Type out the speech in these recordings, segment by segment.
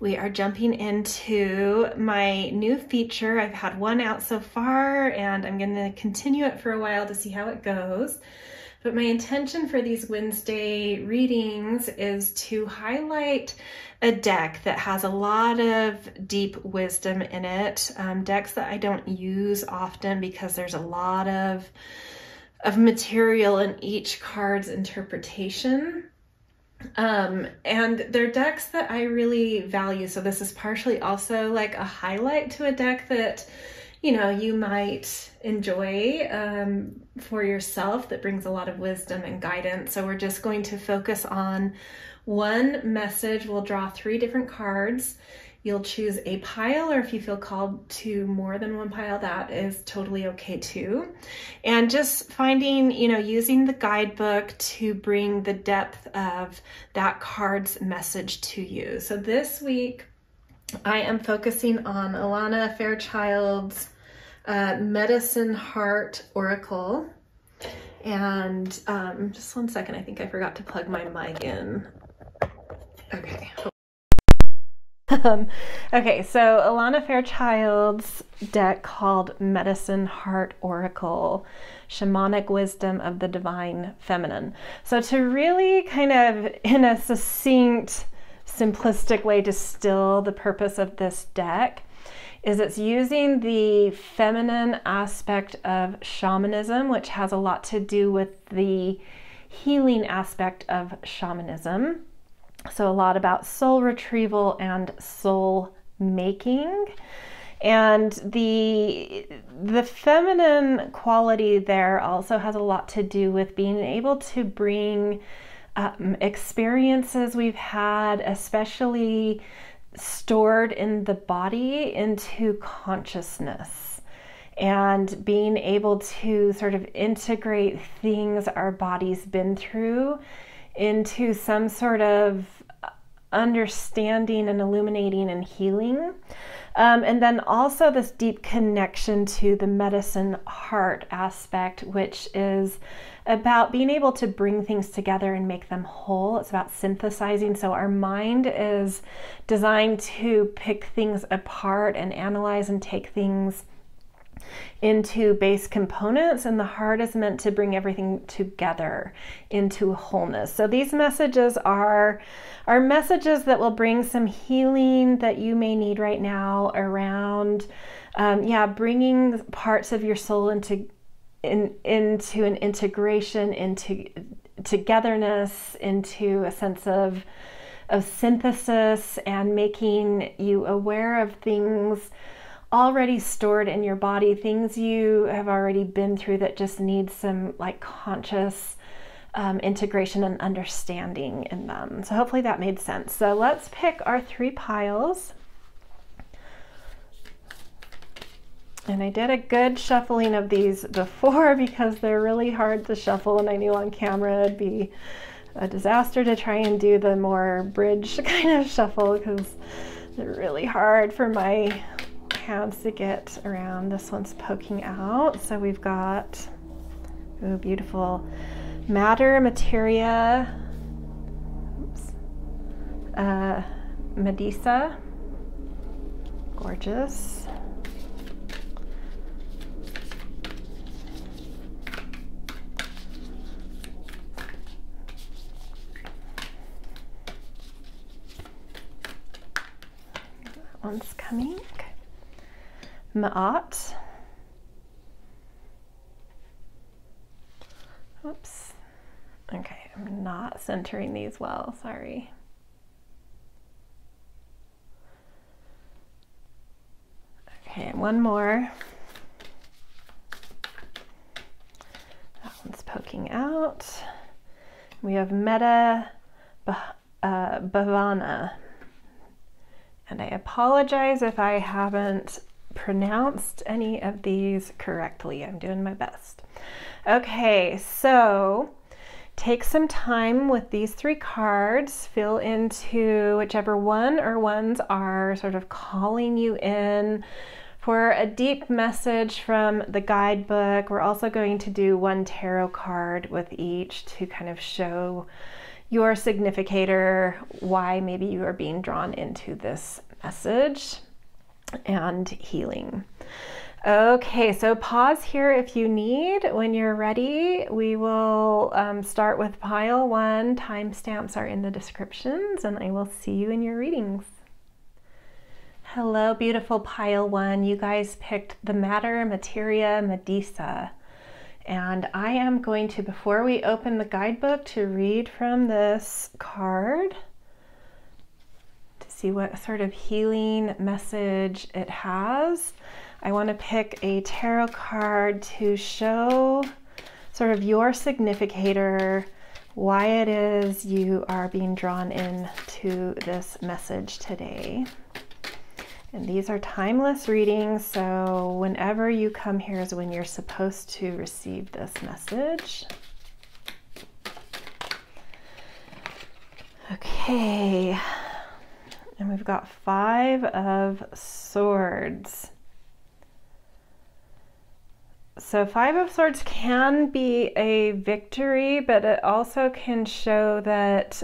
We are jumping into my new feature. I've had one out so far and I'm going to continue it for a while to see how it goes. But my intention for these Wednesday readings is to highlight a deck that has a lot of deep wisdom in it. Decks that I don't use often because there's a lot of material in each card's interpretation. And they're decks that I really value. So this is partially also like a highlight to a deck that, you know, you might enjoy for yourself, that brings a lot of wisdom and guidance. So we're just going to focus on one message. We'll draw 3 different cards. You'll choose a pile, or if you feel called to more than one pile, that is totally okay too. And just finding, you know, using the guidebook to bring the depth of that card's message to you. So this week, I am focusing on Alana Fairchild's Medicine Heart Oracle. And just one second, I think I forgot to plug my mic in. Okay. Okay, so Alana Fairchild's deck called Medicine Heart Oracle, Shamanic Wisdom of the Divine Feminine. So to really kind of, in a succinct, simplistic way, distill the purpose of this deck, is it's using the feminine aspect of shamanism, which has a lot to do with the healing aspect of shamanism. So a lot about soul retrieval and soul making. And the feminine quality there also has a lot to do with being able to bring experiences we've had, especially stored in the body, into consciousness, and being able to sort of integrate things our body's been through into some sort of understanding and illuminating and healing. And then also this deep connection to the medicine heart aspect, which is about being able to bring things together and make them whole. It's about synthesizing. So our mind is designed to pick things apart and analyze and take things into base components, and the heart is meant to bring everything together into wholeness. So these messages are messages that will bring some healing that you may need right now around bringing parts of your soul into an integration, into togetherness, into a sense of synthesis, and making you aware of things already stored in your body, things you have already been through that just need some like conscious integration and understanding in them. So hopefully that made sense. So let's pick our 3 piles. And I did a good shuffling of these before because they're really hard to shuffle, and I knew on camera it'd be a disaster to try and do the more bridge kind of shuffle because they're really hard for my hands to get around. This one's poking out. So we've got beautiful matter, materia, Medusa, gorgeous. That one's coming. Ma'at. Oops. Okay, I'm not centering these well, sorry. Okay, one more. That one's poking out. We have Meta Bhavana. And I apologize if I haven't pronounced any of these correctly. I'm doing my best. Okay, so take some time with these 3 cards, fill into whichever one or ones are sort of calling you in for a deep message from the guidebook. We're also going to do 1 tarot card with each to kind of show your significator, why maybe you are being drawn into this message and healing. Okay, so pause here if you need. When you're ready, we will start with pile 1. Timestamps are in the descriptions, and I will see you in your readings. Hello, beautiful pile 1. You guys picked the Matter Materia Medisa. And I am going to, before we open the guidebook, to read from this card to see what sort of healing message it has. I want to pick a tarot card to show sort of your significator, why it is you are being drawn into this message today. And these are timeless readings, so whenever you come here is when you're supposed to receive this message. Okay, and we've got 5 of Swords. So 5 of Swords can be a victory, but it also can show that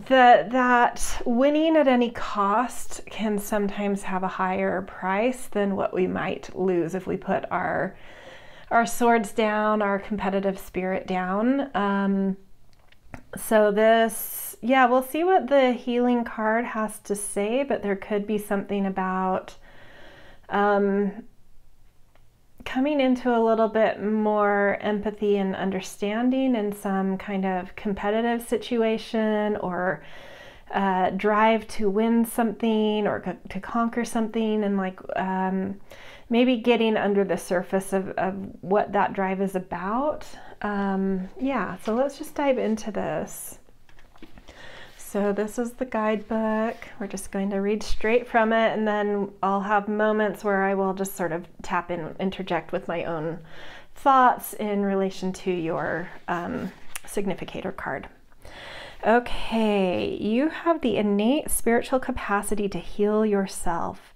that winning at any cost can sometimes have a higher price than what we might lose if we put our swords down, our competitive spirit down. So this, yeah, we'll see what the healing card has to say, but there could be something about coming into a little bit more empathy and understanding in some kind of competitive situation, or drive to win something or to conquer something, and like maybe getting under the surface of what that drive is about. Yeah, so let's just dive into this. So this is the guidebook. We're just going to read straight from it, and then I'll have moments where I will just sort of tap in, interject with my own thoughts in relation to your significator card. Okay, you have the innate spiritual capacity to heal yourself,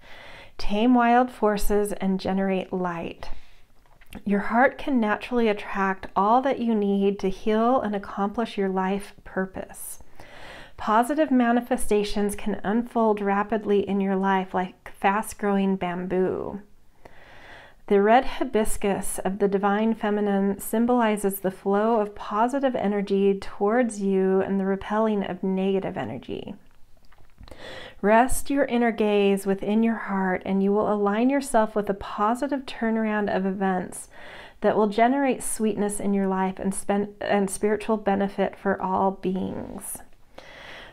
tame wild forces, and generate light. Your heart can naturally attract all that you need to heal and accomplish your life purpose. Positive manifestations can unfold rapidly in your life like fast-growing bamboo. The red hibiscus of the divine feminine symbolizes the flow of positive energy towards you and the repelling of negative energy. Rest your inner gaze within your heart, and you will align yourself with a positive turnaround of events that will generate sweetness in your life and spiritual benefit for all beings.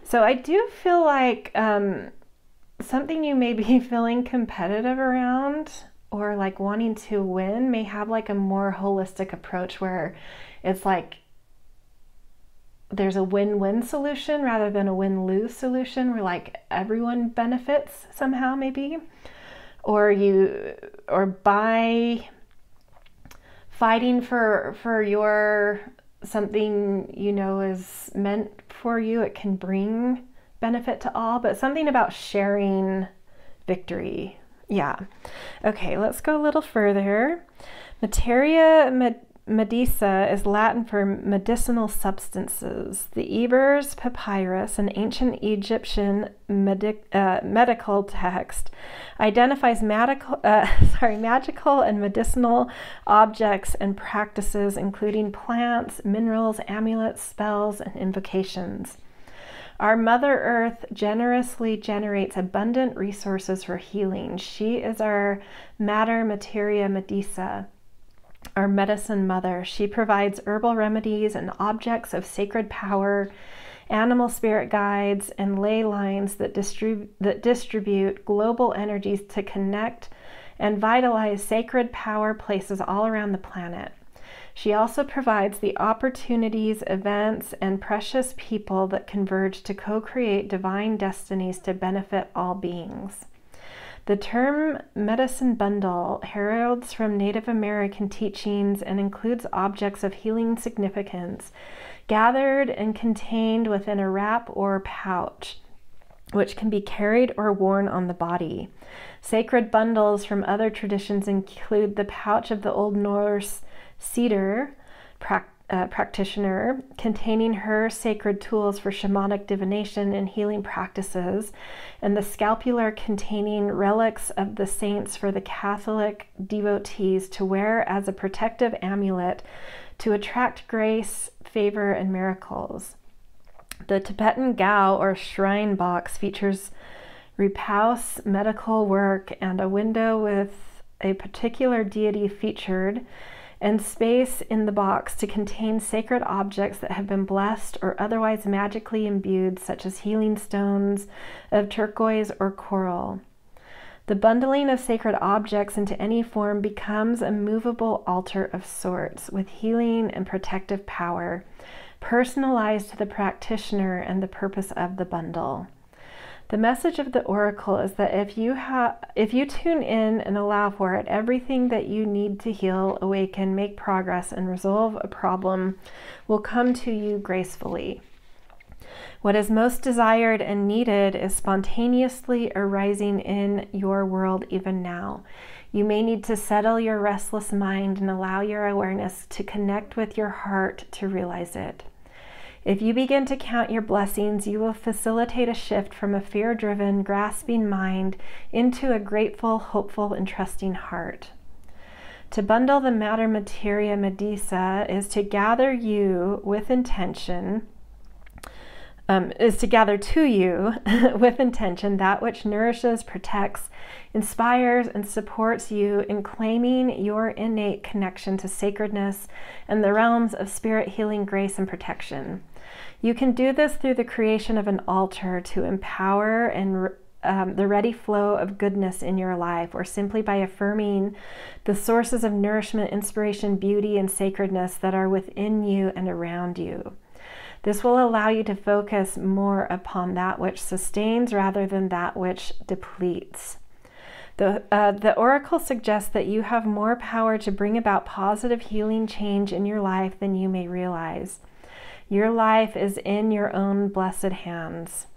So I do feel like something you may be feeling competitive around, or like wanting to win, may have like a more holistic approach where it's like there's a win-win solution rather than a win-lose solution, where like everyone benefits somehow maybe, or by fighting for your something you know is meant for you, it can bring benefit to all, but something about sharing victory. Yeah. Okay, let's go a little further. Materia Medisa is Latin for medicinal substances. The Ebers Papyrus, an ancient Egyptian medical text, identifies magical and medicinal objects and practices, including plants, minerals, amulets, spells, and invocations. Our Mother Earth generously generates abundant resources for healing. She is our Mater Materia Medisa, our medicine mother. She provides herbal remedies and objects of sacred power, animal spirit guides, and ley lines that distribute global energies to connect and vitalize sacred power places all around the planet. She also provides the opportunities, events, and precious people that converge to co-create divine destinies to benefit all beings. The term medicine bundle heralds from Native American teachings and includes objects of healing significance gathered and contained within a wrap or pouch, which can be carried or worn on the body. Sacred bundles from other traditions include the pouch of the Old Norse cedar practitioner, containing her sacred tools for shamanic divination and healing practices, and the scapular containing relics of the saints for the Catholic devotees to wear as a protective amulet to attract grace, favor, and miracles. The Tibetan Gao, or shrine box, features repousse, medical work, and a window with a particular deity featured, and space in the box to contain sacred objects that have been blessed or otherwise magically imbued, such as healing stones of turquoise or coral. The bundling of sacred objects into any form becomes a movable altar of sorts, with healing and protective power, personalized to the practitioner and the purpose of the bundle. The message of the oracle is that if you tune in and allow for it, everything that you need to heal, awaken, make progress, and resolve a problem will come to you gracefully. What is most desired and needed is spontaneously arising in your world even now. You may need to settle your restless mind and allow your awareness to connect with your heart to realize it. If you begin to count your blessings, you will facilitate a shift from a fear-driven, grasping mind into a grateful, hopeful, and trusting heart. To bundle the matter materia medisa is to gather you with intention, with intention that which nourishes, protects, inspires, and supports you in claiming your innate connection to sacredness and the realms of spirit healing, grace, and protection. You can do this through the creation of an altar to empower and the ready flow of goodness in your life, or simply by affirming the sources of nourishment, inspiration, beauty, and sacredness that are within you and around you. This will allow you to focus more upon that which sustains rather than that which depletes. The oracle suggests that you have more power to bring about positive healing change in your life than you may realize. Your life is in your own blessed hands.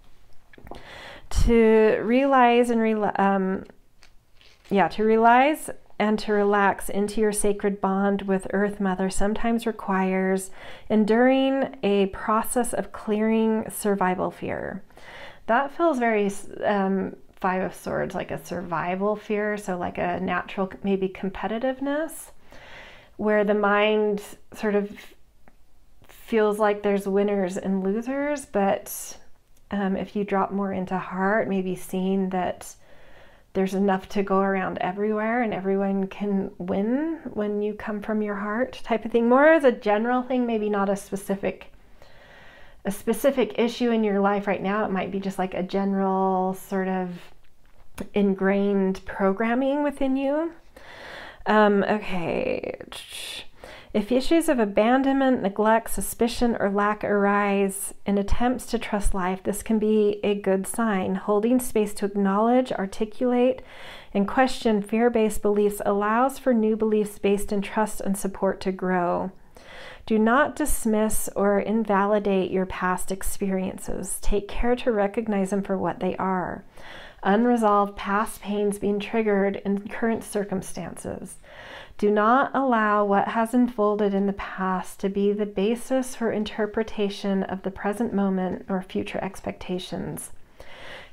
To realize and to relax into your sacred bond with Earth Mother sometimes requires enduring a process of clearing survival fear. That feels very Five of Swords, like a survival fear, so like a natural maybe competitiveness, where the mind sort of feels like there's winners and losers, but if you drop more into heart, maybe seeing that there's enough to go around everywhere and everyone can win when you come from your heart, type of thing. More as a general thing, maybe not a specific issue in your life right now. It might be just like a general sort of ingrained programming within you. Okay. If issues of abandonment, neglect, suspicion, or lack arise in attempts to trust life, this can be a good sign. Holding space to acknowledge, articulate, and question fear-based beliefs allows for new beliefs based in trust and support to grow. Do not dismiss or invalidate your past experiences. Take care to recognize them for what they are. Unresolved past pains being triggered in current circumstances. Do not allow what has unfolded in the past to be the basis for interpretation of the present moment or future expectations.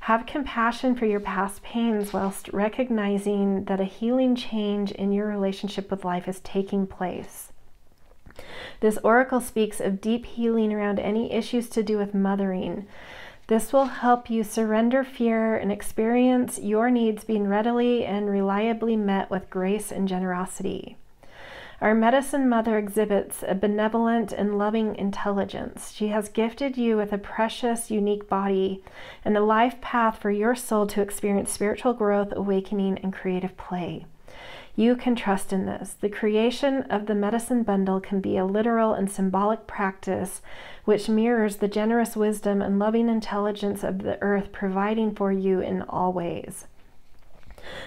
Have compassion for your past pains whilst recognizing that a healing change in your relationship with life is taking place. This oracle speaks of deep healing around any issues to do with mothering. This will help you surrender fear and experience your needs being readily and reliably met with grace and generosity. Our medicine mother exhibits a benevolent and loving intelligence. She has gifted you with a precious, unique body and a life path for your soul to experience spiritual growth, awakening, and creative play. You can trust in this. The creation of the medicine bundle can be a literal and symbolic practice which mirrors the generous wisdom and loving intelligence of the earth, providing for you in all ways.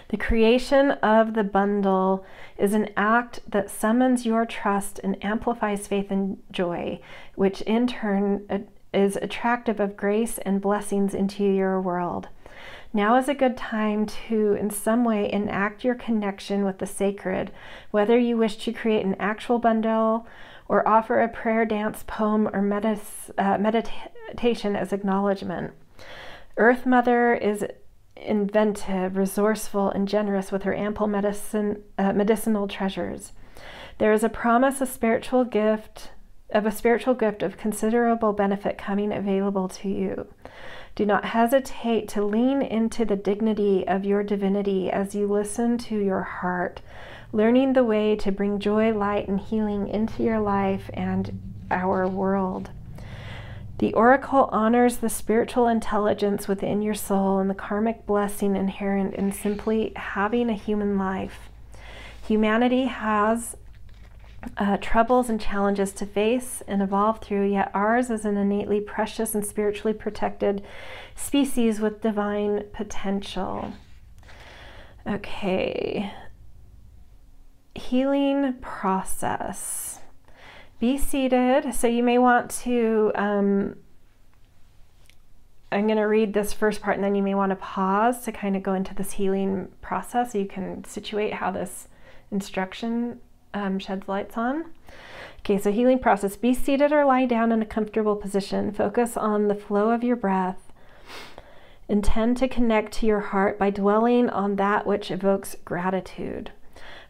The creation of the bundle is an act that summons your trust and amplifies faith and joy, which in turn is attractive of grace and blessings into your world. Now is a good time to, in some way, enact your connection with the sacred, whether you wish to create an actual bundle or offer a prayer, dance, poem, or meditation as acknowledgement. Earth Mother is inventive, resourceful, and generous with her ample medicinal treasures. There is a promise of a spiritual gift of considerable benefit coming available to you. Do not hesitate to lean into the dignity of your divinity as you listen to your heart, learning the way to bring joy, light, and healing into your life and our world. The oracle honors the spiritual intelligence within your soul and the karmic blessing inherent in simply having a human life. Humanity has troubles and challenges to face and evolve through, yet ours is an innately precious and spiritually protected species with divine potential. Okay. Healing process. Be seated. So you may want to, I'm going to read this first part and then you may want to pause to kind of go into this healing process so you can situate how this instruction sheds lights on. Okay, so healing process. Be seated or lie down in a comfortable position. Focus on the flow of your breath. Intend to connect to your heart by dwelling on that which evokes gratitude.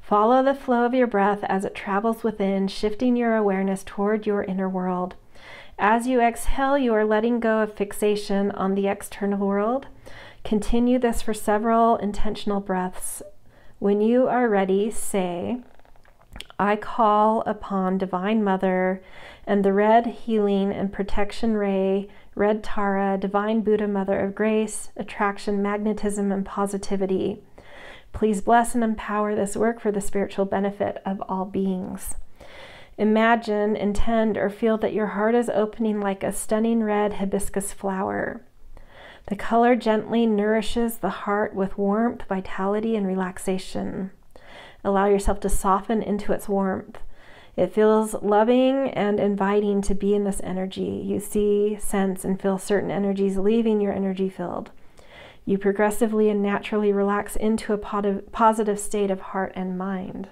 Follow the flow of your breath as it travels within, shifting your awareness toward your inner world. As you exhale, you are letting go of fixation on the external world. Continue this for several intentional breaths. When you are ready, say, I call upon Divine Mother and the red healing and protection ray, red Tara, Divine Buddha Mother of Grace, attraction, magnetism, and positivity. Please bless and empower this work for the spiritual benefit of all beings. Imagine, intend, or feel that your heart is opening like a stunning red hibiscus flower. The color gently nourishes the heart with warmth, vitality, and relaxation. Allow yourself to soften into its warmth. It feels loving and inviting to be in this energy. You see, sense, and feel certain energies leaving your energy field. You progressively and naturally relax into a positive state of heart and mind.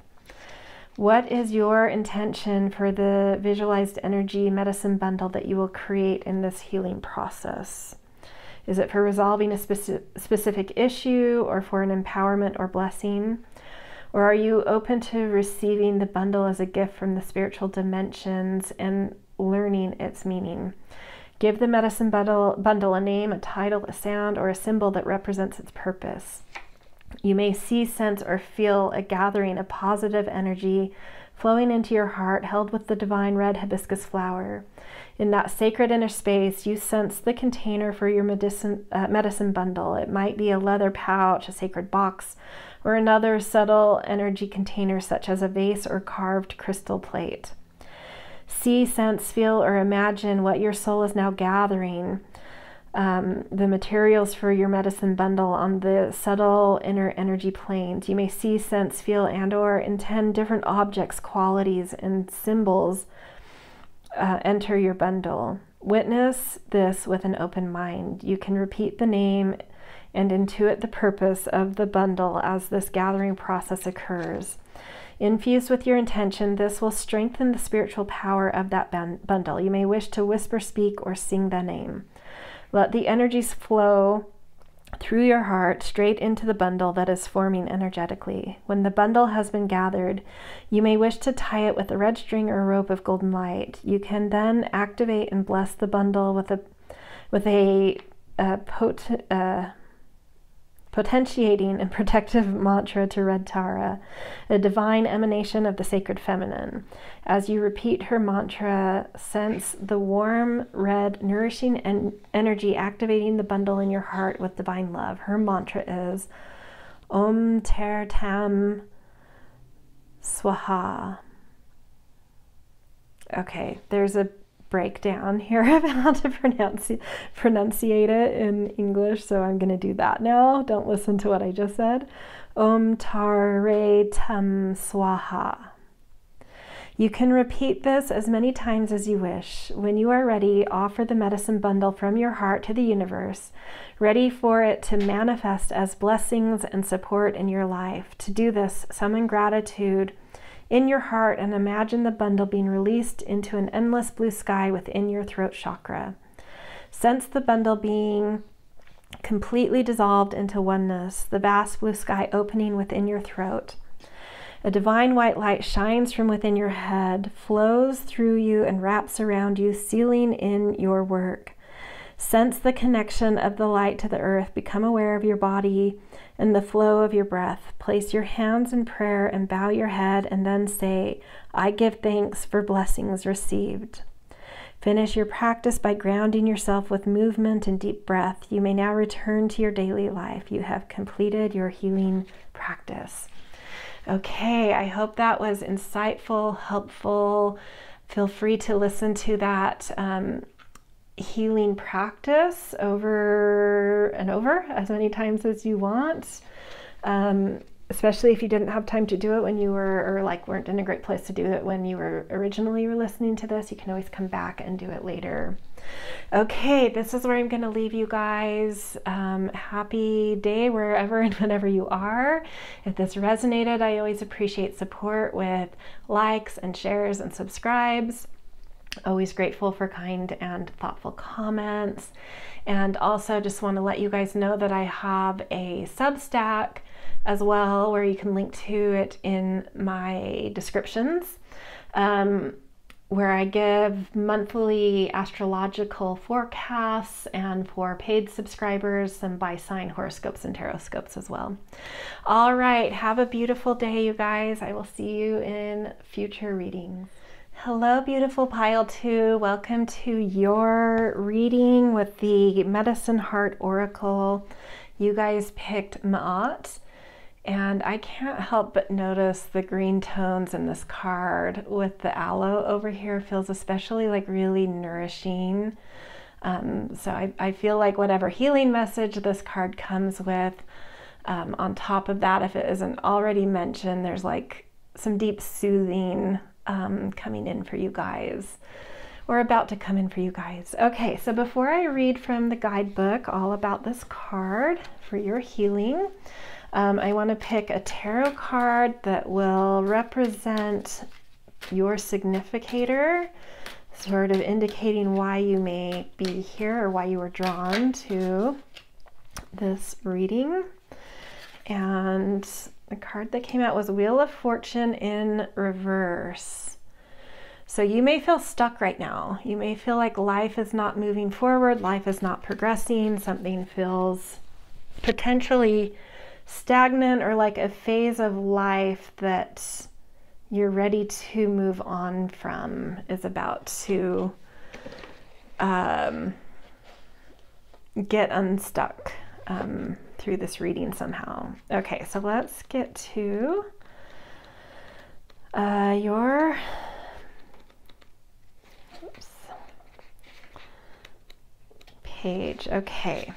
What is your intention for the visualized energy medicine bundle that you will create in this healing process? Is it for resolving a specific issue or for an empowerment or blessing? Or are you open to receiving the bundle as a gift from the spiritual dimensions and learning its meaning? Give the medicine bundle a name, a title, a sound, or a symbol that represents its purpose. You may see, sense, or feel a gathering of positive energy flowing into your heart, held with the divine red hibiscus flower. In that sacred inner space, you sense the container for your medicine bundle. It might be a leather pouch, a sacred box, or another subtle energy container such as a vase or carved crystal plate. See, sense, feel, or imagine what your soul is now gathering, the materials for your medicine bundle on the subtle inner energy planes. You may see, sense, feel, and or intend different objects, qualities, and symbols enter your bundle. Witness this with an open mind. You can repeat the name and intuit the purpose of the bundle as this gathering process occurs. Infused with your intention, this will strengthen the spiritual power of that bundle. You may wish to whisper, speak, or sing the name. Let the energies flow through your heart straight into the bundle that is forming energetically. When the bundle has been gathered, you may wish to tie it with a red string or a rope of golden light. You can then activate and bless the bundle with a potentiating and protective mantra to Red Tara, a divine emanation of the sacred feminine. As you repeat her mantra, sense the warm, red, nourishing energy activating the bundle in your heart with divine love. Her mantra is Om Ter Tam Swaha. Okay, there's a breakdown here of how to pronunciate it in English, so I'm going to do that now. Don't listen to what I just said. Om Tare Tam Swaha. You can repeat this as many times as you wish. When you are ready, offer the medicine bundle from your heart to the universe, ready for it to manifest as blessings and support in your life. To do this, summon gratitude in your heart and imagine the bundle being released into an endless blue sky within your throat chakra. Sense the bundle being completely dissolved into oneness, the vast blue sky opening within your throat. A divine white light shines from within your head, flows through you and wraps around you, sealing in your work. Sense the connection of the light to the earth. Become aware of your body and the flow of your breath. Place your hands in prayer and bow your head and then say, I give thanks for blessings received. Finish your practice by grounding yourself with movement and deep breath. You may now return to your daily life. You have completed your healing practice. Okay, I hope that was insightful, helpful. Feel free to listen to that healing practice over and over as many times as you want. Especially if you didn't have time to do it when you were, or like weren't in a great place to do it when you were originally listening to this, you can always come back and do it later. Okay, this is where I'm going to leave you guys. Happy day wherever and whenever you are. If this resonated, I always appreciate support with likes and shares and subscribes. Always grateful for kind and thoughtful comments. And also just want to let you guys know that I have a Substack as well, where you can link to it in my descriptions, where I give monthly astrological forecasts, and for paid subscribers, some by sign horoscopes and tarot scopes as well. All right, have a beautiful day, you guys. I will see you in future readings. Hello, beautiful pile 2. Welcome to your reading with the Medicine Heart Oracle. You guys picked Ma'at. And I can't help but notice the green tones in this card with the aloe over here. Feels especially like really nourishing. So I feel like whatever healing message this card comes with, on top of that, if it isn't already mentioned, there's like some deep soothing coming in for you guys, or about to come in for you guys. Okay, so before I read from the guidebook all about this card for your healing, I want to pick a tarot card that will represent your significator, sort of indicating why you may be here or why you were drawn to this reading. And the card that came out was Wheel of Fortune in reverse. So you may feel stuck right now. You may feel like life is not moving forward, life is not progressing, something feels potentially stagnant, or like a phase of life that you're ready to move on from is about to get unstuck through this reading somehow. Okay, so let's get to your page. Okay.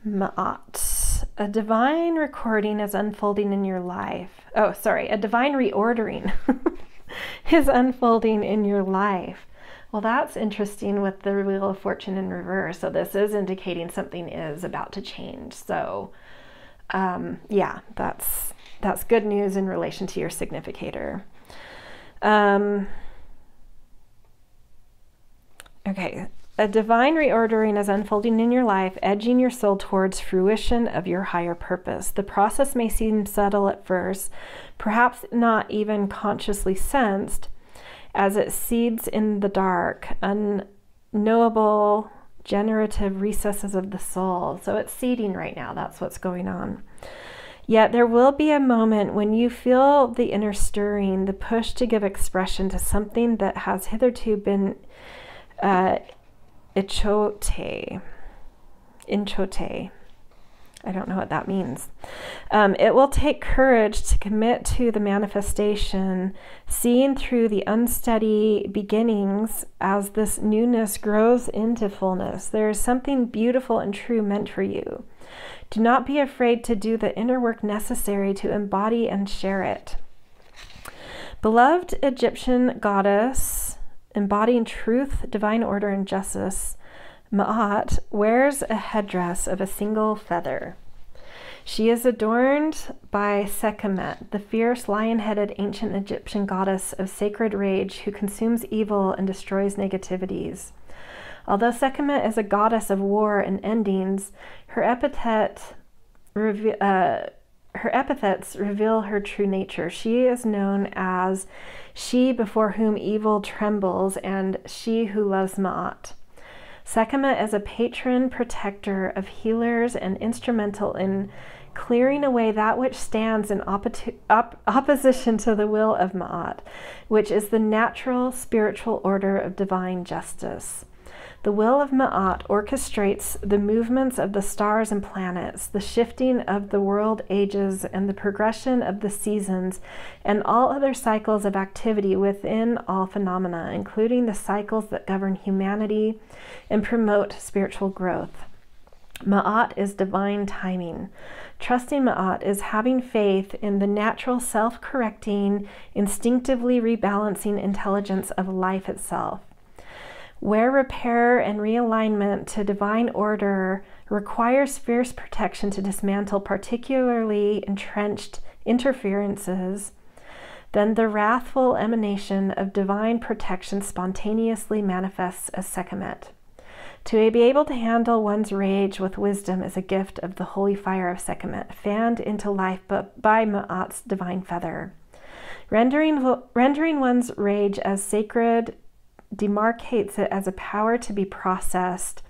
Ma'at. A divine recording is unfolding in your life. Oh, sorry, a divine reordering is unfolding in your life. Well, that's interesting with the Wheel of Fortune in reverse. So this is indicating something is about to change. So yeah, that's good news in relation to your significator. Okay. A divine reordering is unfolding in your life, edging your soul towards fruition of your higher purpose. The process may seem subtle at first, perhaps not even consciously sensed, as it seeds in the dark, unknowable, generative recesses of the soul. So it's seeding right now. That's what's going on. Yet there will be a moment when you feel the inner stirring, the push to give expression to something that has hitherto been inchoate. I don't know what that means. It will take courage to commit to the manifestation, seeing through the unsteady beginnings as this newness grows into fullness. There is something beautiful and true meant for you. Do not be afraid to do the inner work necessary to embody and share it. Beloved Egyptian goddess, embodying truth, divine order, and justice, Ma'at wears a headdress of a single feather. She is adorned by Sekhmet, the fierce lion-headed ancient Egyptian goddess of sacred rage who consumes evil and destroys negativities. Although Sekhmet is a goddess of war and endings, her epithets reveal her true nature. She is known as she before whom evil trembles and she who loves Ma'at. Sekhmet is a patron protector of healers and instrumental in clearing away that which stands in opposition to the will of Ma'at, which is the natural spiritual order of divine justice. The will of Ma'at orchestrates the movements of the stars and planets, the shifting of the world ages, and the progression of the seasons, and all other cycles of activity within all phenomena, including the cycles that govern humanity and promote spiritual growth. Ma'at is divine timing. Trusting Ma'at is having faith in the natural self-correcting, instinctively rebalancing intelligence of life itself. Where repair and realignment to divine order requires fierce protection to dismantle particularly entrenched interferences, then the wrathful emanation of divine protection spontaneously manifests as Sekhmet. To be able to handle one's rage with wisdom is a gift of the holy fire of Sekhmet, fanned into life by Ma'at's divine feather. Rendering one's rage as sacred demarcates it as a power to be processed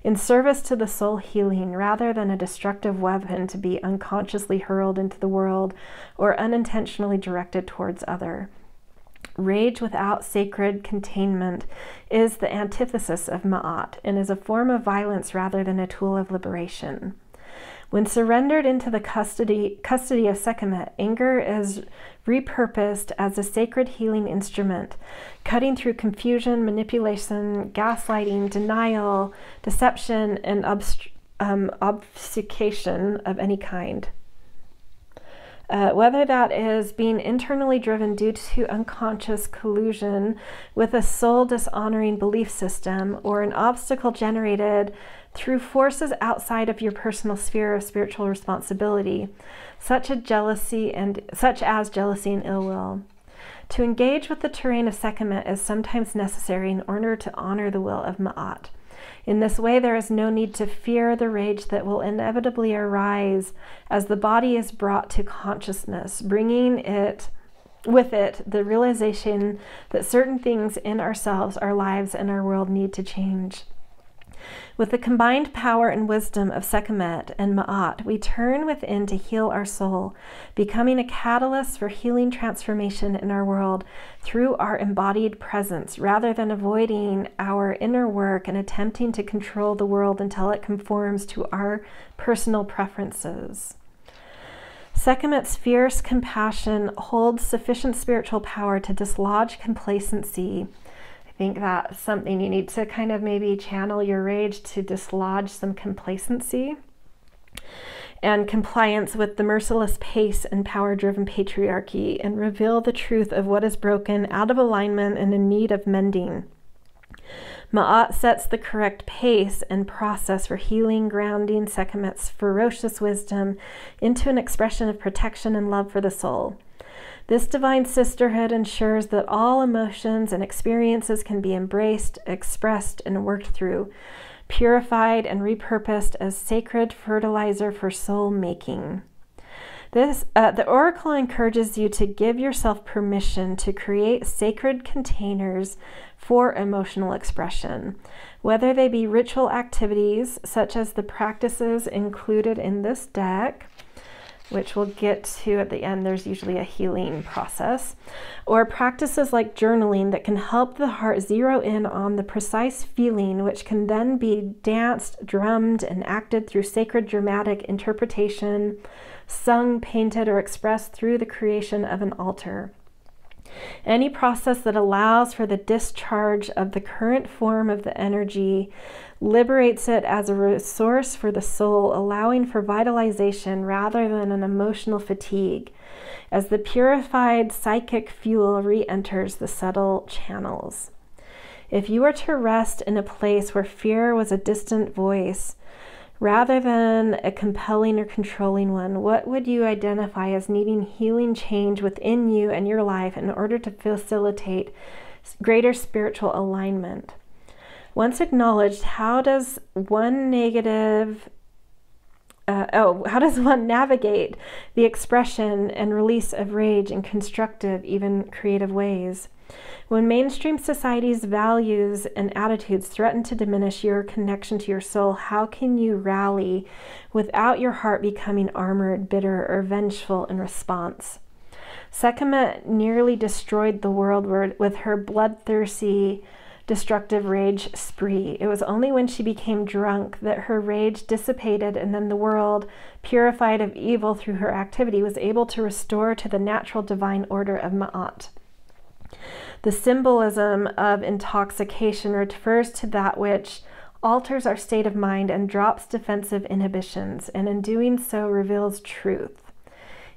in service to the soul healing rather than a destructive weapon to be unconsciously hurled into the world or unintentionally directed towards other. Rage without sacred containment is the antithesis of Ma'at and is a form of violence rather than a tool of liberation. When surrendered into the custody of Sekhmet, anger is repurposed as a sacred healing instrument, cutting through confusion, manipulation, gaslighting, denial, deception, and obfuscation of any kind. Whether that is being internally driven due to unconscious collusion with a soul dishonoring belief system or an obstacle generated through forces outside of your personal sphere of spiritual responsibility, such as jealousy and ill will. To engage with the terrain of Sekhmet is sometimes necessary in order to honor the will of Ma'at. In this way, there is no need to fear the rage that will inevitably arise as the body is brought to consciousness, bringing with it the realization that certain things in ourselves, our lives, and our world need to change. With the combined power and wisdom of Sekhmet and Ma'at, we turn within to heal our soul, becoming a catalyst for healing transformation in our world through our embodied presence, rather than avoiding our inner work and attempting to control the world until it conforms to our personal preferences. Sekhmet's fierce compassion holds sufficient spiritual power to dislodge complacency. I think that's something you need to kind of maybe channel your rage to dislodge some complacency and compliance with the merciless pace and power-driven patriarchy, and reveal the truth of what is broken, out of alignment, and in need of mending. Ma'at sets the correct pace and process for healing, grounding Sekhmet's ferocious wisdom into an expression of protection and love for the soul. This divine sisterhood ensures that all emotions and experiences can be embraced, expressed, and worked through, purified and repurposed as sacred fertilizer for soul making. The oracle encourages you to give yourself permission to create sacred containers for emotional expression, whether they be ritual activities such as the practices included in this deck, which we'll get to at the end. There's usually a healing process, or practices like journaling that can help the heart zero in on the precise feeling, which can then be danced, drummed, and acted through sacred dramatic interpretation, sung, painted, or expressed through the creation of an altar. Any process that allows for the discharge of the current form of the energy liberates it as a resource for the soul, allowing for vitalization rather than an emotional fatigue. as the purified psychic fuel re-enters the subtle channels. If you were to rest in a place where fear was a distant voice, rather than a compelling or controlling one, what would you identify as needing healing change within you and your life in order to facilitate greater spiritual alignment? Once acknowledged, how does one navigate the expression and release of rage in constructive, even creative ways? When mainstream society's values and attitudes threaten to diminish your connection to your soul, how can you rally without your heart becoming armored, bitter, or vengeful in response? Sekhmet nearly destroyed the world with her bloodthirsty, destructive rage spree. It was only when she became drunk that her rage dissipated, and then the world, purified of evil through her activity, was able to restore to the natural divine order of Ma'at. The symbolism of intoxication refers to that which alters our state of mind and drops defensive inhibitions, and in doing so reveals truth.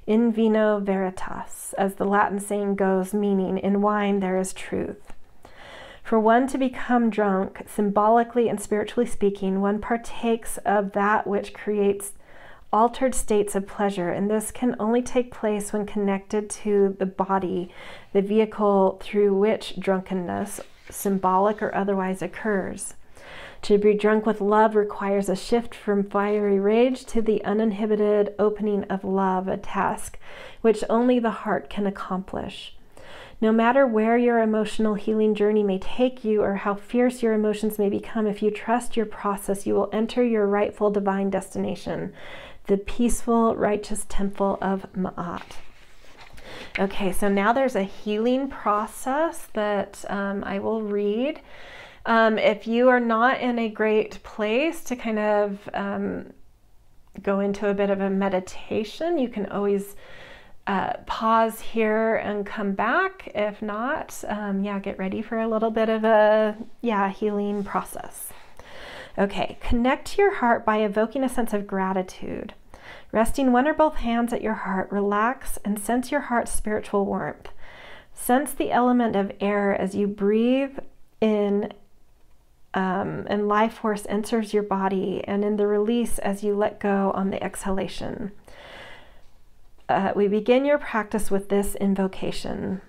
In vino veritas, as the Latin saying goes, meaning in wine there is truth. For one to become drunk, symbolically and spiritually speaking, one partakes of that which creates altered states of pleasure, and this can only take place when connected to the body, the vehicle through which drunkenness, symbolic or otherwise, occurs. To be drunk with love requires a shift from fiery rage to the uninhibited opening of love, a task which only the heart can accomplish. No matter where your emotional healing journey may take you or how fierce your emotions may become, if you trust your process, you will enter your rightful divine destination, the peaceful, righteous temple of Ma'at. Okay, so now there's a healing process that I will read. If you are not in a great place to kind of go into a bit of a meditation, you can always pause here and come back. If not, get ready for a little bit of a healing process. Okay, connect to your heart by evoking a sense of gratitude. Resting one or both hands at your heart, relax and sense your heart's spiritual warmth. Sense the element of air as you breathe in, and life force enters your body, and in the release as you let go on the exhalation. We begin your practice with this invocation.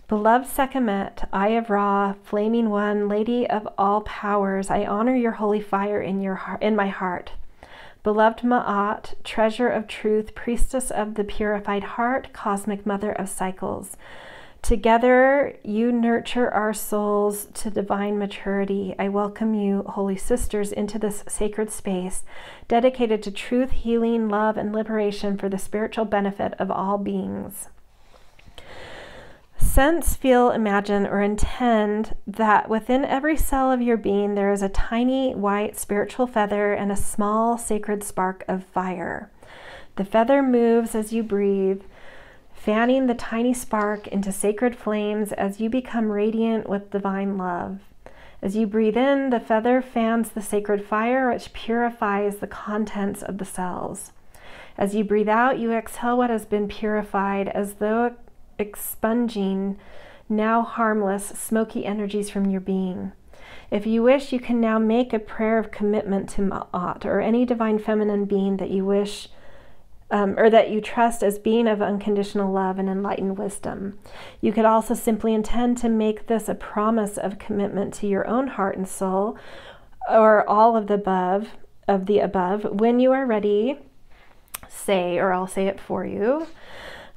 Beloved Sekhmet, Eye of Ra, Flaming One, Lady of all powers, I honor your holy fire in my heart. Beloved Ma'at, Treasure of truth, Priestess of the purified heart, Cosmic Mother of cycles. Together you nurture our souls to divine maturity. I welcome you, holy sisters, into this sacred space dedicated to truth, healing, love, and liberation for the spiritual benefit of all beings. Sense, feel, imagine, or intend that within every cell of your being there is a tiny white spiritual feather and a small sacred spark of fire. The feather moves as you breathe, fanning the tiny spark into sacred flames as you become radiant with divine love. As you breathe in, the feather fans the sacred fire, which purifies the contents of the cells. As you breathe out, you exhale what has been purified, as though expunging now harmless, smoky energies from your being. If you wish, you can now make a prayer of commitment to Ma'at, or any divine feminine being that you wish or that you trust as being of unconditional love and enlightened wisdom. You could also simply intend to make this a promise of commitment to your own heart and soul, or all of the above. When you are ready, say, or I'll say it for you.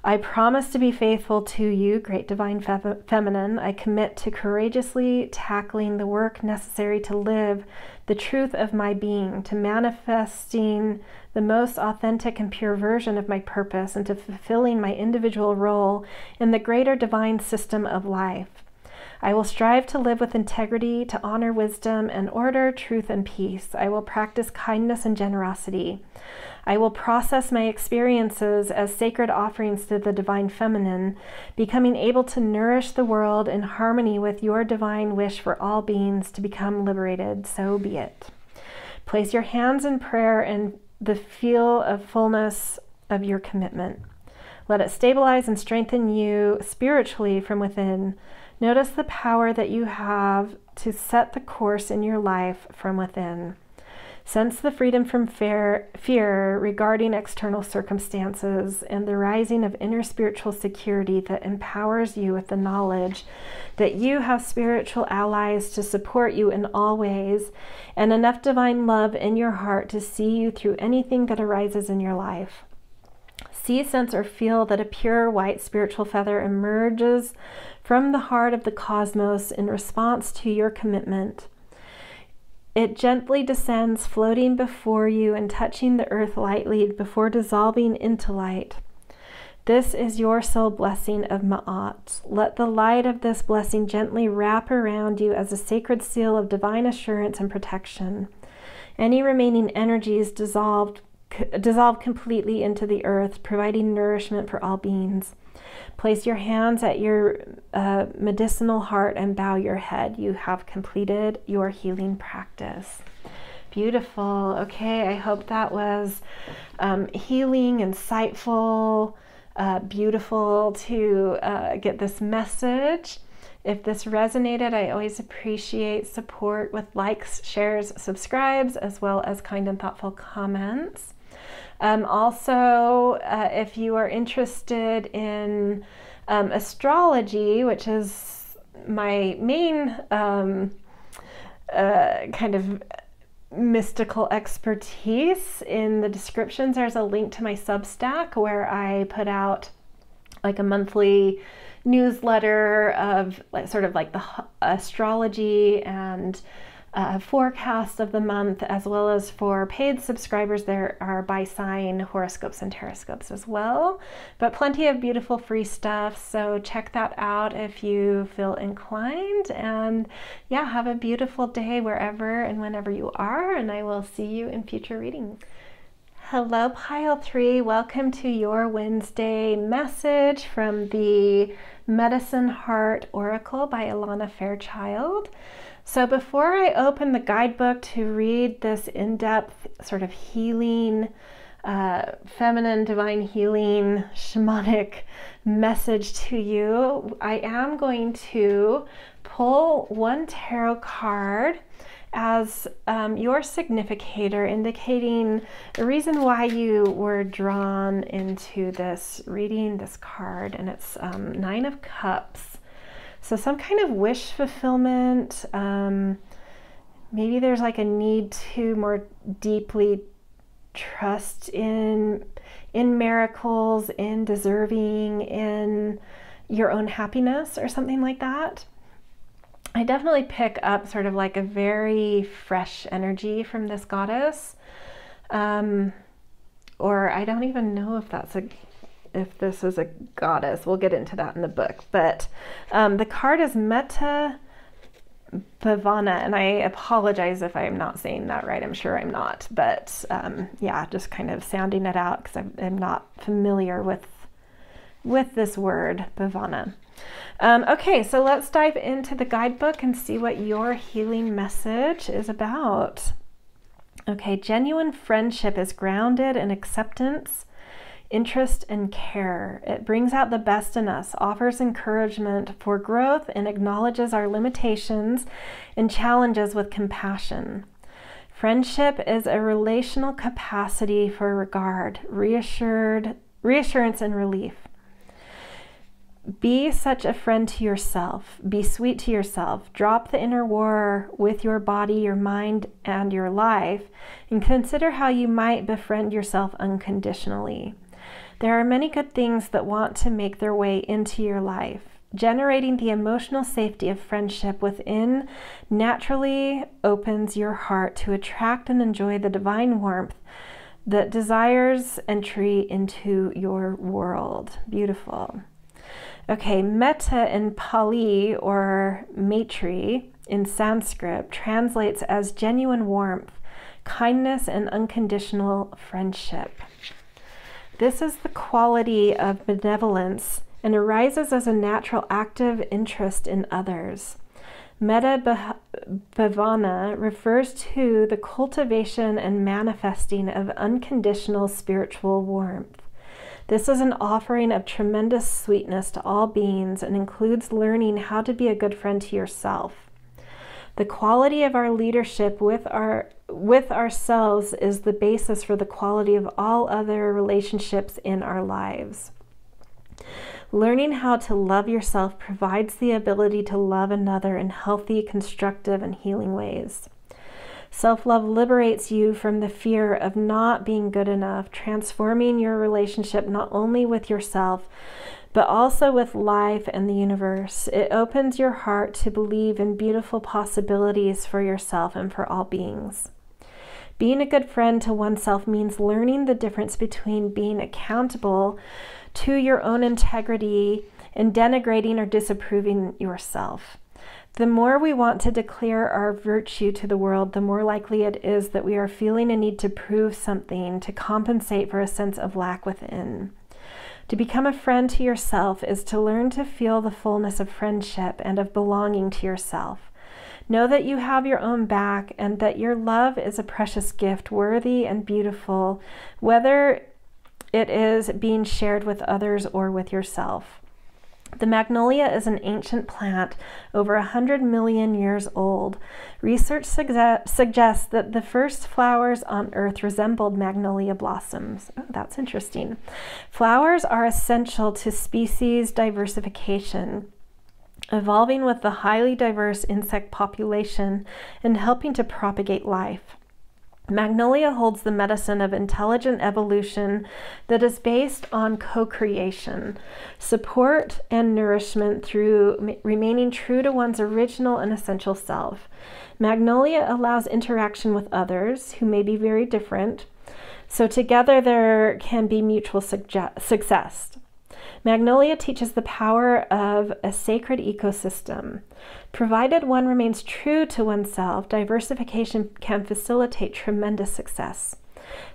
I promise to be faithful to you, great divine feminine. I commit to courageously tackling the work necessary to live the truth of my being, to manifesting the most authentic and pure version of my purpose, and to fulfilling my individual role in the greater divine system of life. I will strive to live with integrity, to honor wisdom and order, truth and peace. I will practice kindness and generosity. I will process my experiences as sacred offerings to the divine feminine, becoming able to nourish the world in harmony with your divine wish for all beings to become liberated. So be it. Place your hands in prayer and the feel of fullness of your commitment. Let it stabilize and strengthen you spiritually from within. Notice the power that you have to set the course in your life from within. Sense the freedom from fear regarding external circumstances and the rising of inner spiritual security that empowers you with the knowledge that you have spiritual allies to support you in all ways and enough divine love in your heart to see you through anything that arises in your life. See, sense, or feel that a pure white spiritual feather emerges from the heart of the cosmos in response to your commitment. It gently descends, floating before you and touching the earth lightly before dissolving into light. This is your soul blessing of Ma'at. Let the light of this blessing gently wrap around you as a sacred seal of divine assurance and protection. Any remaining energies dissolve completely into the earth, providing nourishment for all beings. Place your hands at your medicinal heart and bow your head. You have completed your healing practice. Beautiful. Okay, I hope that was healing, insightful, beautiful to get this message. If this resonated, I always appreciate support with likes, shares, subscribes, as well as kind and thoughtful comments. Also, if you are interested in astrology, which is my main kind of mystical expertise, in the descriptions there's a link to my Substack where I put out like a monthly newsletter of sort of like the astrology and forecast of the month, as well as for paid subscribers there are by sign horoscopes and teroscopes as well, but plenty of beautiful free stuff, so check that out if you feel inclined. And yeah, have a beautiful day wherever and whenever you are, and I will see you in future readings. Hello Pile 3, welcome to your Wednesday message from the Medicine Heart Oracle by Alana Fairchild. So before I open the guidebook to read this in-depth sort of healing, feminine, divine healing, shamanic message to you, I am going to pull one tarot card as your significator, indicating the reason why you were drawn into this reading, this card, and it's Nine of Cups. So some kind of wish fulfillment, maybe there's like a need to more deeply trust in miracles, in deserving, in your own happiness or something like that. I definitely pick up sort of like a very fresh energy from this goddess, or I don't even know if this is a goddess. We'll get into that in the book, but the card is Metta Bhavana, and I apologize if I'm not saying that right. I'm sure I'm not, but yeah, just kind of sounding it out because I'm not familiar with this word, Bhavana. Okay, so let's dive into the guidebook and see what your healing message is about. Okay, genuine friendship is grounded in acceptance, interest, and care. It brings out the best in us, offers encouragement for growth, and acknowledges our limitations and challenges with compassion. Friendship is a relational capacity for regard, reassurance, and relief. Be such a friend to yourself. Be sweet to yourself. Drop the inner war with your body, your mind, and your life, and consider how you might befriend yourself unconditionally. There are many good things that want to make their way into your life. Generating the emotional safety of friendship within naturally opens your heart to attract and enjoy the divine warmth that desires entry into your world. Beautiful. Okay, Metta in Pali, or Maitri in Sanskrit, translates as genuine warmth, kindness, and unconditional friendship. This is the quality of benevolence and arises as a natural active interest in others. Metta Bhavana refers to the cultivation and manifesting of unconditional spiritual warmth. This is an offering of tremendous sweetness to all beings and includes learning how to be a good friend to yourself. The quality of our leadership with ourselves is the basis for the quality of all other relationships in our lives. Learning how to love yourself provides the ability to love another in healthy, constructive, and healing ways. Self-love liberates you from the fear of not being good enough, transforming your relationship not only with yourself, but also with life and the universe. It opens your heart to believe in beautiful possibilities for yourself and for all beings. Being a good friend to oneself means learning the difference between being accountable to your own integrity and denigrating or disapproving yourself. The more we want to declare our virtue to the world, the more likely it is that we are feeling a need to prove something to compensate for a sense of lack within. To become a friend to yourself is to learn to feel the fullness of friendship and of belonging to yourself. Know that you have your own back and that your love is a precious gift, worthy and beautiful, whether it is being shared with others or with yourself. The magnolia is an ancient plant over 100 million years old. Research suggests that the first flowers on Earth resembled magnolia blossoms. Oh, that's interesting. Flowers are essential to species diversification, evolving with the highly diverse insect population and helping to propagate life. Magnolia holds the medicine of intelligent evolution that is based on co-creation, support, and nourishment through remaining true to one's original and essential self. Magnolia allows interaction with others who may be very different, so together there can be mutual success. Magnolia teaches the power of a sacred ecosystem. Provided one remains true to oneself, diversification can facilitate tremendous success.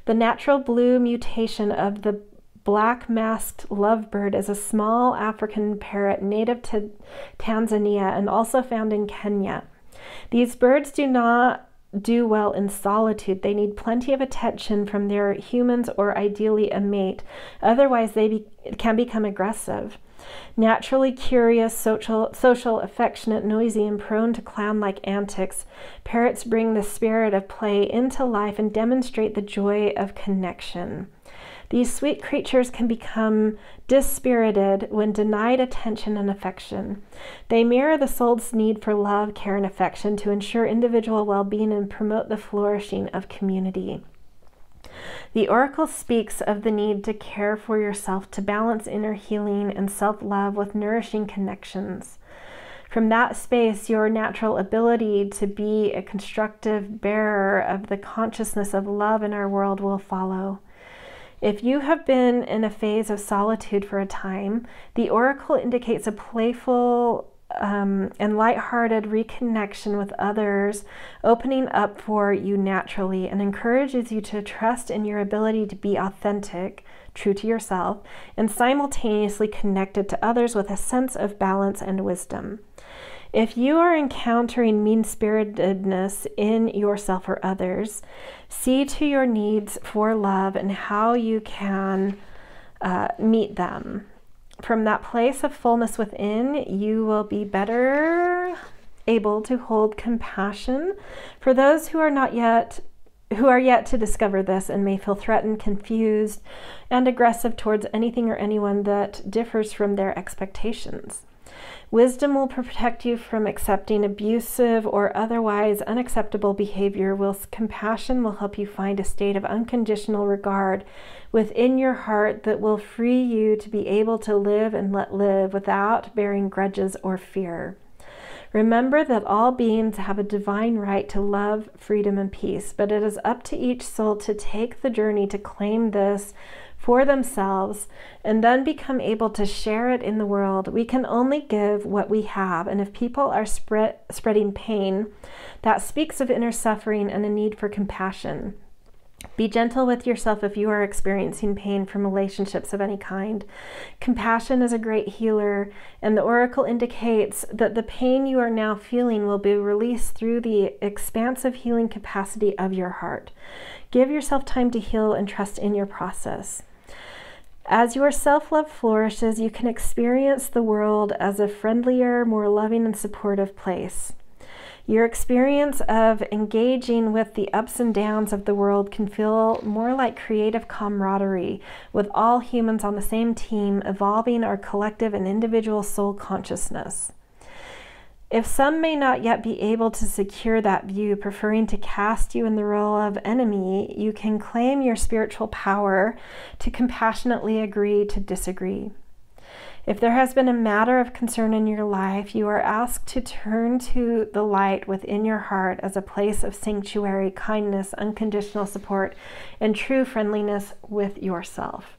The natural blue mutation of the black-masked lovebird is a small African parrot native to Tanzania and also found in Kenya. These birds do not do well in solitude. They need plenty of attention from their humans or ideally a mate. Otherwise, they can become aggressive. Naturally curious, social, affectionate, noisy, and prone to clown-like antics, parrots bring the spirit of play into life and demonstrate the joy of connection. These sweet creatures can become dispirited when denied attention and affection. They mirror the soul's need for love, care, and affection to ensure individual well-being and promote the flourishing of community. The oracle speaks of the need to care for yourself to balance inner healing and self-love with nourishing connections. From that space, your natural ability to be a constructive bearer of the consciousness of love in our world will follow. If you have been in a phase of solitude for a time, the oracle indicates a playful and lighthearted reconnection with others, opening up for you naturally, and encourages you to trust in your ability to be authentic, true to yourself, and simultaneously connected to others with a sense of balance and wisdom. If you are encountering mean-spiritedness in yourself or others, see to your needs for love and how you can meet them. From that place of fullness within, you will be better able to hold compassion for those who are yet to discover this and may feel threatened, confused, and aggressive towards anything or anyone that differs from their expectations. Wisdom will protect you from accepting abusive or otherwise unacceptable behavior, whilst compassion will help you find a state of unconditional regard within your heart that will free you to be able to live and let live without bearing grudges or fear. Remember that all beings have a divine right to love, freedom, and peace, but it is up to each soul to take the journey to claim this for themselves and then become able to share it in the world. We can only give what we have, and if people are spreading pain, that speaks of inner suffering and a need for compassion. Be gentle with yourself if you are experiencing pain from relationships of any kind. Compassion is a great healer, and the oracle indicates that the pain you are now feeling will be released through the expansive healing capacity of your heart. Give yourself time to heal and trust in your process. As your self-love flourishes, you can experience the world as a friendlier, more loving and supportive place. Your experience of engaging with the ups and downs of the world can feel more like creative camaraderie, with all humans on the same team, evolving our collective and individual soul consciousness. If some may not yet be able to secure that view, preferring to cast you in the role of enemy, you can claim your spiritual power to compassionately agree to disagree. If there has been a matter of concern in your life, you are asked to turn to the light within your heart as a place of sanctuary, kindness, unconditional support, and true friendliness with yourself.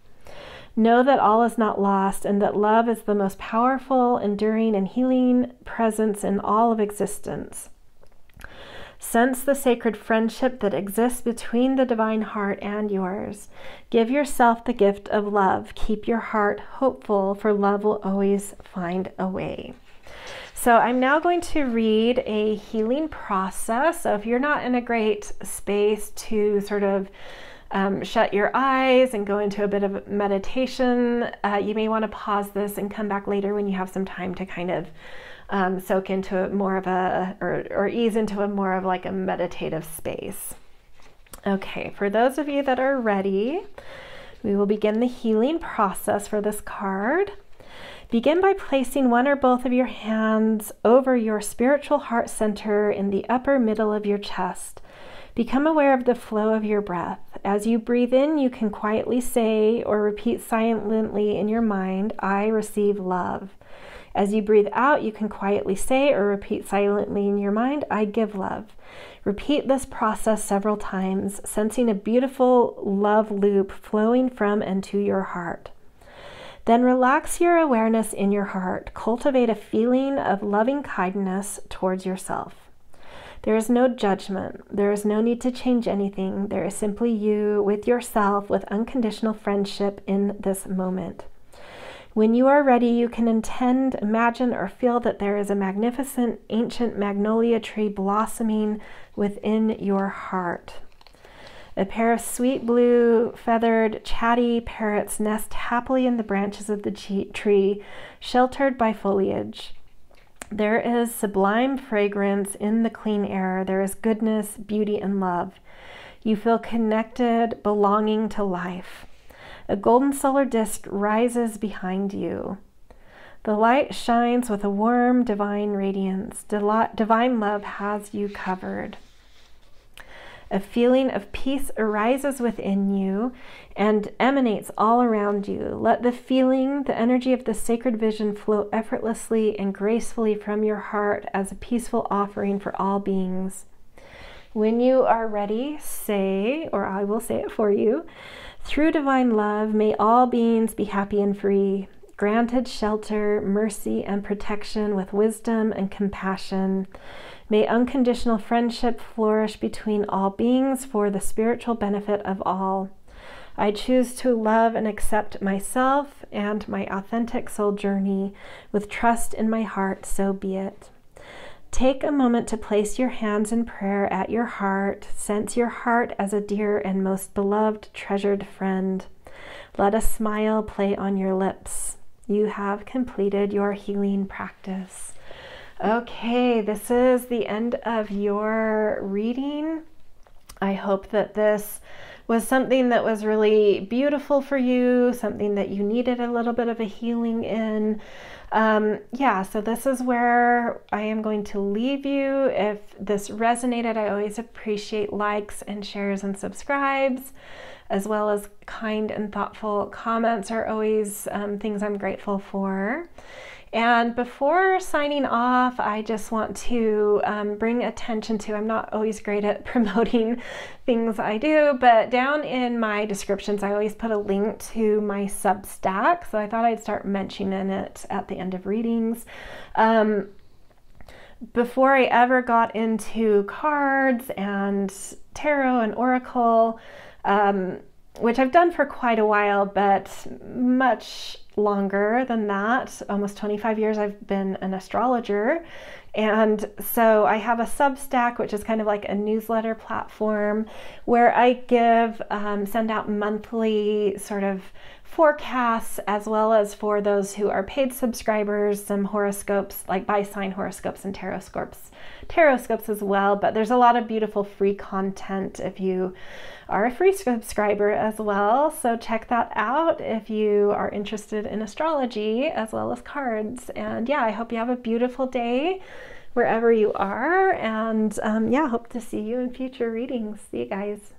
Know that all is not lost and that love is the most powerful, enduring, and healing presence in all of existence. Sense the sacred friendship that exists between the divine heart and yours. Give yourself the gift of love. Keep your heart hopeful, for love will always find a way. So I'm now going to read a healing process. So if you're not in a great space to sort of shut your eyes and go into a bit of meditation, you may want to pause this and come back later when you have some time to kind of soak into more of a, or ease into a more of like a meditative space. Okay, for those of you that are ready, we will begin the healing process for this card. Begin by placing one or both of your hands over your spiritual heart center in the upper middle of your chest. Become aware of the flow of your breath. As you breathe in, you can quietly say or repeat silently in your mind, I receive love. As you breathe out, you can quietly say or repeat silently in your mind, I give love. Repeat this process several times, sensing a beautiful love loop flowing from and to your heart. Then relax your awareness in your heart. Cultivate a feeling of loving kindness towards yourself. There is no judgment. There is no need to change anything. There is simply you with yourself with unconditional friendship in this moment. When you are ready, you can intend, imagine, or feel that there is a magnificent ancient magnolia tree blossoming within your heart. A pair of sweet blue, feathered, chatty parrots nest happily in the branches of the tree, sheltered by foliage. There is sublime fragrance in the clean air. There is goodness, beauty, and love. You feel connected, belonging to life. A golden solar disk rises behind you. The light shines with a warm, divine radiance. Divine love has you covered. A feeling of peace arises within you and emanates all around you. Let the feeling, the energy of the sacred vision flow effortlessly and gracefully from your heart as a peaceful offering for all beings. When you are ready, say, or I will say it for you, through divine love, may all beings be happy and free, granted shelter, mercy, and protection with wisdom and compassion. May unconditional friendship flourish between all beings for the spiritual benefit of all. I choose to love and accept myself and my authentic soul journey with trust in my heart, so be it. Take a moment to place your hands in prayer at your heart. Sense your heart as a dear and most beloved, treasured friend. Let a smile play on your lips. You have completed your healing practice. Okay, this is the end of your reading. I hope that this was something that was really beautiful for you, something that you needed a little bit of a healing in. Yeah, so this is where I am going to leave you. If this resonated, I always appreciate likes and shares and subscribes, as well as kind and thoughtful comments are always things I'm grateful for. And before signing off, I just want to bring attention to, I'm not always great at promoting things I do, but down in my descriptions, I always put a link to my Substack. So I thought I'd start mentioning it at the end of readings. Before I ever got into cards and tarot and oracle, which I've done for quite a while, but much longer than that, almost 25 years I've been an astrologer. And so I have a Substack, which is kind of like a newsletter platform where I send out monthly sort of forecasts, as well as for those who are paid subscribers, some horoscopes, like by sign horoscopes and taroscopes as well. But there's a lot of beautiful free content if you are a free subscriber as well. So check that out if you are interested in astrology as well as cards. And yeah, I hope you have a beautiful day wherever you are. And yeah, hope to see you in future readings. See you guys.